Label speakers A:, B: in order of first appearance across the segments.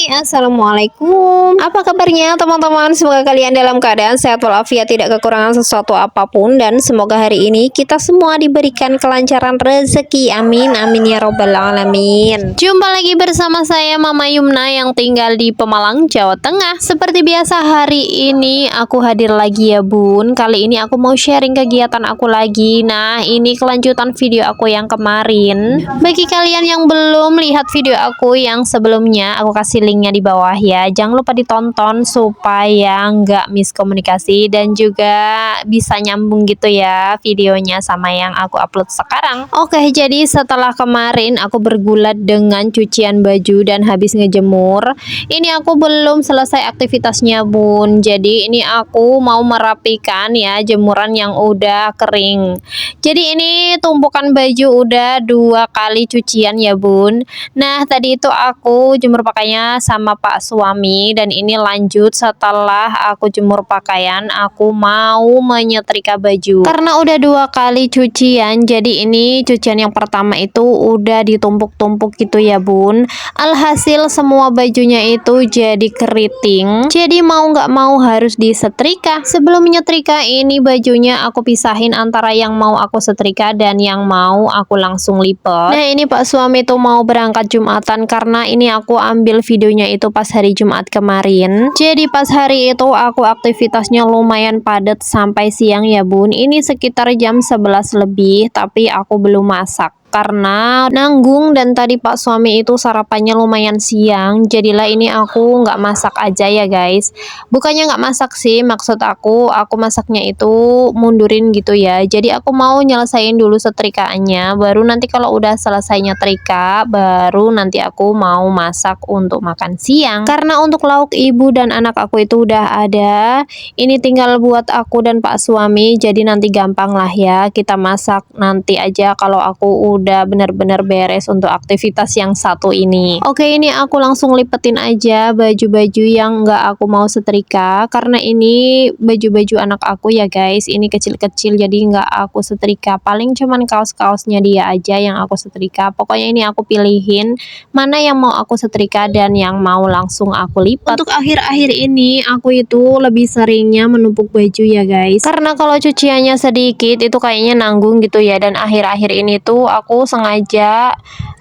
A: Hai, assalamualaikum. Apa kabarnya teman-teman? Semoga kalian dalam keadaan sehat walafiat, tidak kekurangan sesuatu apapun, dan semoga hari ini kita semua diberikan kelancaran rezeki. Amin, amin ya robbal alamin. Jumpa lagi bersama saya Mama Yumna yang tinggal di Pemalang, Jawa Tengah. Seperti biasa hari ini aku hadir lagi ya bun. Kali ini aku mau sharing kegiatan aku lagi. Nah, ini kelanjutan video aku yang kemarin. Bagi kalian yang belum lihat video aku yang sebelumnya, aku kasih linknya di bawah ya. Jangan lupa ditonton supaya nggak miskomunikasi dan juga bisa nyambung gitu ya videonya sama yang aku upload sekarang. Oke, jadi setelah kemarin aku bergulat dengan cucian baju dan habis ngejemur, ini aku belum selesai aktivitasnya bun. Jadi ini aku mau merapikan ya jemuran yang udah kering. Jadi ini tumpukan baju udah 2 kali cucian ya bun. Nah, tadi itu aku jemur pakaiannya sama Pak suami, dan ini lanjut setelah aku jemur pakaian, aku mau menyetrika baju. Karena udah 2 kali cucian, jadi ini cucian yang pertama itu udah ditumpuk-tumpuk gitu ya bun. Alhasil semua bajunya itu jadi keriting. Jadi mau nggak mau harus disetrika. Sebelum menyetrika ini bajunya aku pisahin antara yang mau aku setrika dan yang mau aku langsung lipat. Nah, ini Pak suami tuh mau berangkat Jumatan karena ini aku ambil videonya itu pas hari Jumat kemarin. Jadi pas hari itu aku aktivitasnya lumayan padat sampai siang ya bun. Ini sekitar jam 11 lebih, tapi aku belum masak karena nanggung, dan tadi Pak suami itu sarapannya lumayan siang, jadilah ini aku nggak masak aja ya guys. Bukannya nggak masak sih, maksud aku masaknya itu mundurin gitu ya. Jadi aku mau nyelesain dulu setrikaannya, baru nanti kalau udah selesai nyetrika baru nanti aku mau masak untuk makan siang. Karena untuk lauk ibu dan anak aku itu udah ada, ini tinggal buat aku dan Pak suami, jadi nanti gampang lah ya kita masak nanti aja kalau aku udah bener-bener beres untuk aktivitas yang satu ini. Oke, ini aku langsung lipetin aja baju-baju yang nggak aku mau setrika, karena ini baju-baju anak aku ya guys, ini kecil-kecil jadi nggak aku setrika, paling cuman kaos-kaosnya dia aja yang aku setrika. Pokoknya ini aku pilihin mana yang mau aku setrika dan yang mau langsung aku lipat. Untuk akhir-akhir ini aku itu lebih seringnya menumpuk baju ya guys, karena kalau cuciannya sedikit itu kayaknya nanggung gitu ya, dan akhir-akhir ini tuh aku sengaja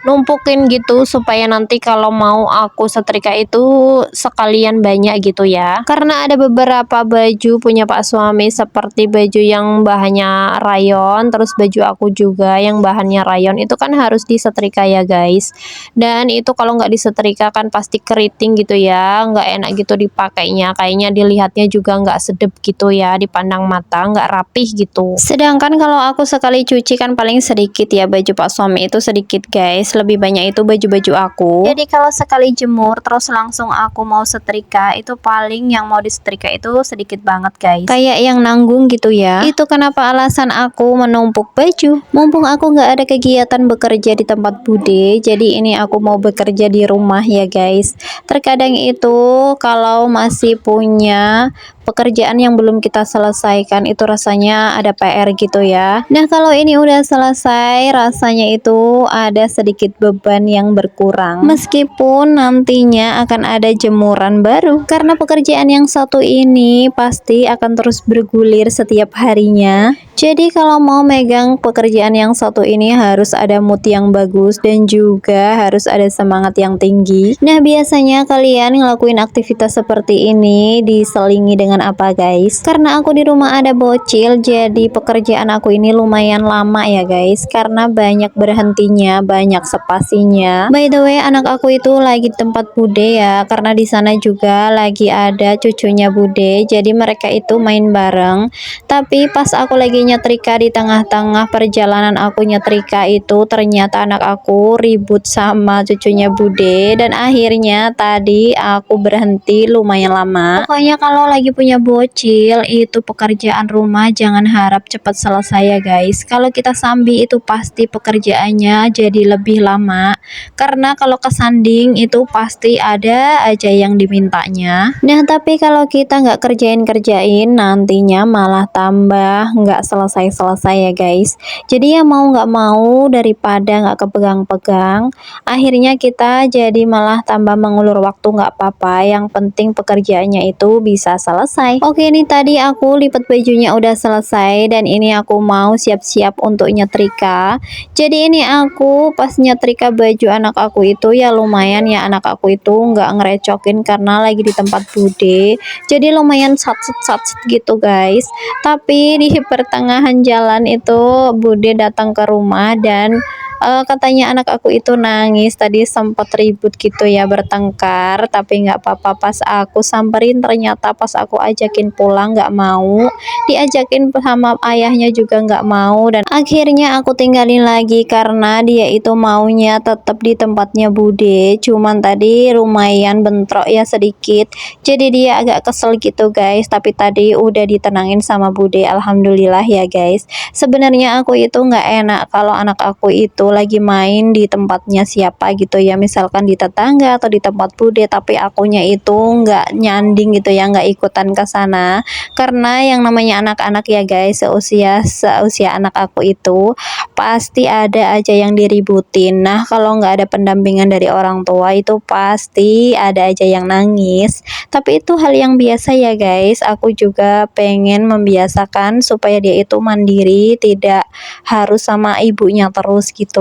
A: numpukin gitu supaya nanti kalau mau aku setrika itu sekalian banyak gitu ya. Karena ada beberapa baju punya Pak suami seperti baju yang bahannya rayon, terus baju aku juga yang bahannya rayon itu kan harus disetrika ya guys. Dan itu kalau nggak disetrika kan pasti keriting gitu ya, nggak enak gitu dipakainya, kayaknya dilihatnya juga nggak sedep gitu ya, dipandang mata nggak rapih gitu. Sedangkan kalau aku sekali cuci kan paling sedikit ya, baju Pak suami itu sedikit guys, lebih banyak itu baju-baju aku. Jadi kalau sekali jemur terus langsung aku mau setrika, itu paling yang mau disetrika itu sedikit banget guys, kayak yang nanggung gitu ya. Itu kenapa alasan aku menumpuk baju. Mumpung aku nggak ada kegiatan bekerja di tempat bude, jadi ini aku mau bekerja di rumah ya guys. Terkadang itu kalau masih punya pekerjaan yang belum kita selesaikan itu rasanya ada PR gitu ya. Nah, kalau ini udah selesai rasanya itu ada sedikit beban yang berkurang, meskipun nantinya akan ada jemuran baru, karena pekerjaan yang satu ini pasti akan terus bergulir setiap harinya. Jadi kalau mau megang pekerjaan yang satu ini harus ada mood yang bagus dan juga harus ada semangat yang tinggi. Nah, biasanya kalian ngelakuin aktivitas seperti ini diselingi dengan apa guys? Karena aku di rumah ada bocil, jadi pekerjaan aku ini lumayan lama ya guys, karena banyak berhentinya, banyak spasinya. By the way, anak aku itu lagi di tempat bude ya, karena di sana juga lagi ada cucunya bude, jadi mereka itu main bareng. Tapi pas aku lagi nyetrika, di tengah-tengah perjalanan aku nyetrika itu ternyata anak aku ribut sama cucunya bude, dan akhirnya tadi aku berhenti lumayan lama. Pokoknya kalau lagi punya bocil itu pekerjaan rumah jangan harap cepat selesai ya guys. Kalau kita sambi itu pasti pekerjaannya jadi lebih lama, karena kalau kesanding itu pasti ada aja yang dimintanya. Nah, tapi kalau kita nggak kerjain nantinya malah tambah nggak selesai-selesai ya guys. Jadi ya mau nggak mau daripada nggak kepegang-pegang, akhirnya kita jadi malah tambah mengulur waktu. Nggak apa-apa, yang penting pekerjaannya itu bisa selesai. Oke, ini tadi aku lipat bajunya udah selesai dan ini aku mau siap-siap untuk nyetrika. Jadi ini aku pas nyetrika baju anak aku itu ya lumayan ya, anak aku itu nggak ngerecokin karena lagi di tempat bude, jadi lumayan satset gitu guys. Tapi di pertengahan jalan itu bude datang ke rumah dan katanya anak aku itu nangis, tadi sempat ribut gitu ya, bertengkar, tapi nggak apa-apa. Pas aku samperin ternyata pas aku ajakin pulang nggak mau, diajakin sama ayahnya juga nggak mau, dan akhirnya aku tinggalin lagi karena dia itu maunya tetap di tempatnya bude. Cuman tadi lumayan bentrok ya sedikit, jadi dia agak kesel gitu guys, tapi tadi udah ditenangin sama bude, alhamdulillah ya guys. Sebenarnya aku itu nggak enak kalau anak aku itu lagi main di tempatnya siapa gitu ya, misalkan di tetangga atau di tempat bude, tapi akunya itu nggak nyanding gitu ya, nggak ikutan ke sana, karena yang namanya anak-anak ya guys, seusia anak aku itu pasti ada aja yang diributin. Nah kalau nggak ada pendampingan dari orang tua itu pasti ada aja yang nangis, tapi itu hal yang biasa ya guys. Aku juga pengen membiasakan supaya dia itu mandiri, tidak harus sama ibunya terus gitu.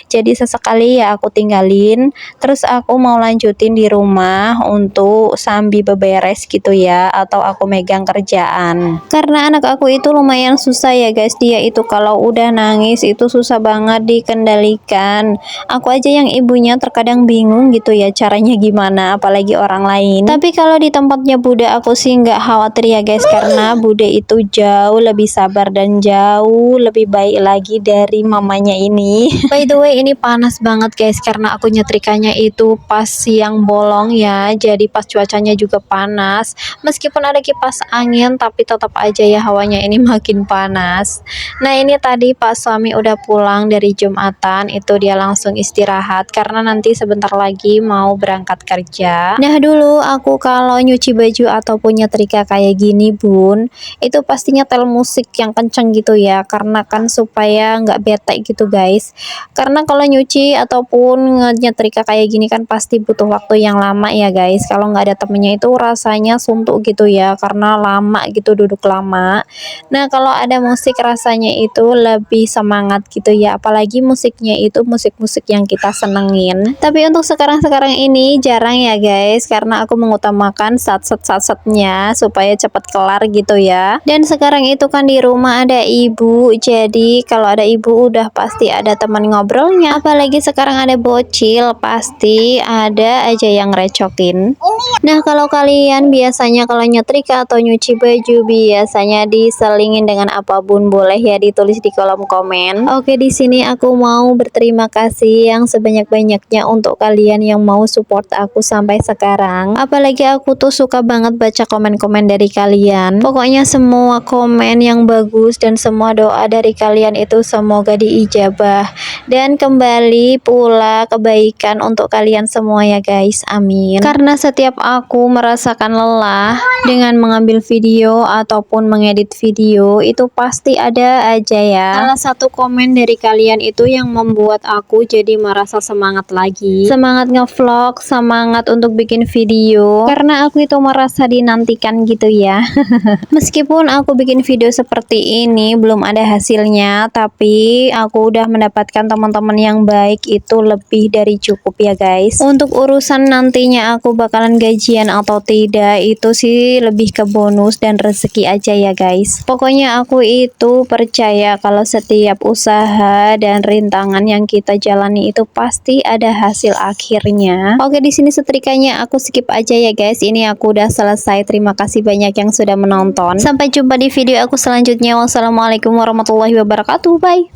A: Jadi sesekali ya aku tinggalin, terus aku mau lanjutin di rumah untuk sambil beberes gitu ya, atau aku megang kerjaan. Karena anak aku itu lumayan susah ya guys, dia itu kalau udah nangis itu susah banget dikendalikan. Aku aja yang ibunya terkadang bingung gitu ya caranya gimana, apalagi orang lain. Tapi kalau di tempatnya bude aku sih nggak khawatir ya guys, karena bude itu jauh lebih sabar dan jauh lebih baik lagi dari mamanya ini. By the way, ini panas banget guys karena aku nyetrikanya itu pas siang bolong ya, jadi pas cuacanya juga panas. Meskipun ada kipas angin tapi tetap aja ya hawanya ini makin panas. Nah ini tadi Pak suami udah pulang dari Jumatan, itu dia langsung istirahat karena nanti sebentar lagi mau berangkat kerja. Nah dulu aku kalau nyuci baju ataupun nyetrika kayak gini bun, itu pastinya nyetel musik yang kenceng gitu ya, karena kan supaya nggak bete gitu guys. Karena kalau nyuci ataupun nyetrika kayak gini kan pasti butuh waktu yang lama ya guys. Kalau nggak ada temennya itu rasanya suntuk gitu ya, karena lama gitu duduk lama. Nah kalau ada musik rasanya itu lebih semangat gitu ya, apalagi musiknya itu musik-musik yang kita senengin. Tapi untuk sekarang ini jarang ya guys, karena aku mengutamakan satsetnya supaya cepat kelar gitu ya. Dan sekarang itu kan di rumah ada ibu, jadi kalau ada ibu udah pasti ada teman ngobrolnya, apalagi sekarang ada bocil pasti ada aja yang recokin. Nah kalau kalian biasanya kalau nyetrika atau nyuci baju biasanya diselingin dengan apa bun, boleh ya ditulis di kolom komen. Oke, di sini aku mau berterima kasih yang sebanyak-banyaknya untuk kalian yang mau support aku sampai sekarang, apalagi aku tuh suka banget baca komen-komen dari kalian. Pokoknya semua komen yang bagus dan semua doa dari kalian itu semoga diijabah dan kembali pula kebaikan untuk kalian semua ya guys, amin. Karena setiap aku merasakan lelah dengan mengambil video ataupun mengedit video, itu pasti ada aja ya salah satu komen dari kalian itu yang membuat aku jadi merasa semangat lagi, semangat ngevlog, semangat untuk bikin video, karena aku itu merasa dinantikan gitu ya. Meskipun aku bikin video seperti ini belum ada hasilnya, tapi aku udah mendapatkan teman-teman yang baik, itu lebih dari cukup ya guys. Untuk urusan nantinya aku bakalan gajian atau tidak, itu sih lebih ke bonus dan rezeki aja ya guys. Pokoknya aku itu percaya kalau setiap usaha dan rintangan yang kita jalani itu pasti ada hasil akhirnya. Oke, di sini setrikanya aku skip aja ya guys. Ini aku udah selesai. Terima kasih banyak yang sudah menonton. Sampai jumpa di video aku selanjutnya. Wassalamualaikum warahmatullahi wabarakatuh. Bye.